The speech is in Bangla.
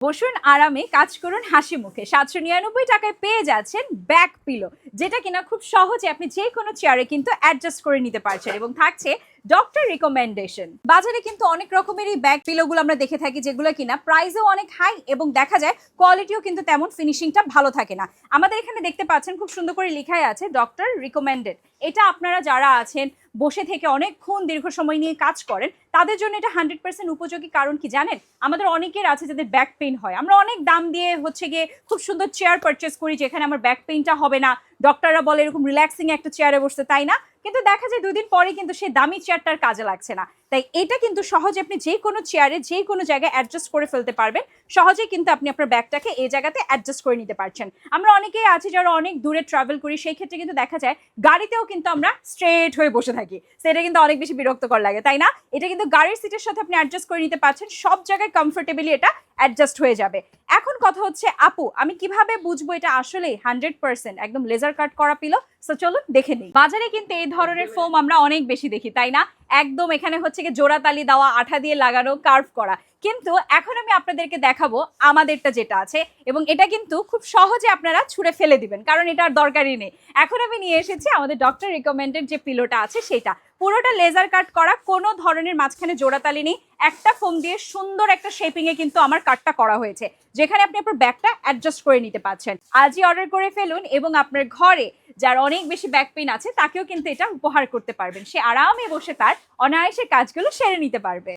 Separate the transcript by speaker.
Speaker 1: বসুন আরামে, কাজ করুন হাসি মুখে। ৭৯৯ টাকায় পেয়ে যাচ্ছেন ব্যাক পিলো, যেটা কিনা খুব সহজে আপনি যে কোনো চেয়ারে কিন্তু অ্যাডজাস্ট করে নিতে পারছেন এবং থাকছে ডক্টর রিকমেন্ডেশন। বাজারে কিন্তু অনেক রকমেরই ব্যাক পিলোগুলো আমরা দেখে থাকি, যেগুলো কিনা প্রাইসও অনেক হাই এবং দেখা যায় কোয়ালিটিও কিন্তু তেমন ফিনিশিংটা ভালো থাকে না। আমাদের এখানে দেখতে পাচ্ছেন খুব সুন্দর করে লেখাই আছে ডক্টর রিকমেন্ডেড। এটা আপনারা যারা আছেন বসে থেকে অনেকক্ষণ দীর্ঘ সময় নিয়ে কাজ করেন, তাদের জন্য এটা 100% উপযোগী। কারণ কি জানেন, আমাদের অনেকের আছে যাদের ব্যাক পেইন হয়। আমরা অনেক দাম দিয়ে গিয়ে খুব সুন্দর চেয়ার পারচেস করি, যেখানে আমার ব্যাক পেইনটা হবে না। ডক্টররা বলে এরকম রিল্যাক্সিং একটা চেয়ারে বসতে, তাই না? কিন্তু দেখা যায় 2 দিন পরে কিন্তু সেই দামি চেয়ারটার কাজে লাগছে না। তাই এটা কিন্তু সহজে আপনি যে কোনো চেয়ারে যে কোনো জায়গায় অ্যাডজাস্ট করে ফেলতে পারবেন। সহজেই কিন্তু আপনি আপনার ব্যাগটাকে এই জায়গাতে অ্যাডজাস্ট করে নিতে পারছেন। আমরা অনেকেই আছি যারা অনেক দূরে ট্রাভেল করি, সেই ক্ষেত্রে কিন্তু দেখা যায় গাড়িতেও কিন্তু আমরা স্ট্রেট হয়ে বসে থাকি। সেটা কিন্তু অনেক বেশি বিরক্তকর লাগে, তাই না? এটা কিন্তু গাড়ির সিটের সাথে আপনি অ্যাডজাস্ট করে নিতে পারছেন, সব জায়গায় কমফোর্টেবলি এটা অ্যাডজাস্ট হয়ে যাবে। এখন কথা হচ্ছে, আপু আমি কিভাবে বুঝবো এটা আসলে 100% একদম লেজার কাট করা পিলো? সো চলুন দেখে নিই। বাজারে কিন্তু এই ধরনের ফোম আমরা অনেক বেশি দেখি, তাই না? একদম এখানে জোড়াতালি দেওয়া, আঠা দিয়ে লাগানো, কার্ভ করা। কিন্তু এখন আমি আপনাদেরকে দেখাবো আমাদেরটা যেটা আছে, এবং এটা কিন্তু খুব সহজে আপনারা ছুঁড়ে ফেলে দিবেন, কারণ এটা আর দরকারই নেই। এখন আমি নিয়ে এসেছি আমাদের ডক্টর রিকমেন্ডেড যে পিলোটা আছে সেটা। পুরোটা লেজার কাট করা, কোনো ধরনের মাঝখানে জোড়াতালি নেই। একটা ফোম দিয়ে সুন্দর একটা শেপিং এ কিন্তু আমার কাটটা করা হয়েছে, যেখানে আপনি আপনার ব্যাগটা অ্যাডজাস্ট করে নিতে পারছেন। আজই অর্ডার করে ফেলুন এবং আপনার ঘরে যার অনেক বেশি ব্যাক পেইন আছে তাকেও কিন্তু এটা উপহার করতে পারবেন। সে আরামে বসে তার অনায়াসে কাজগুলো সেরে নিতে পারবে।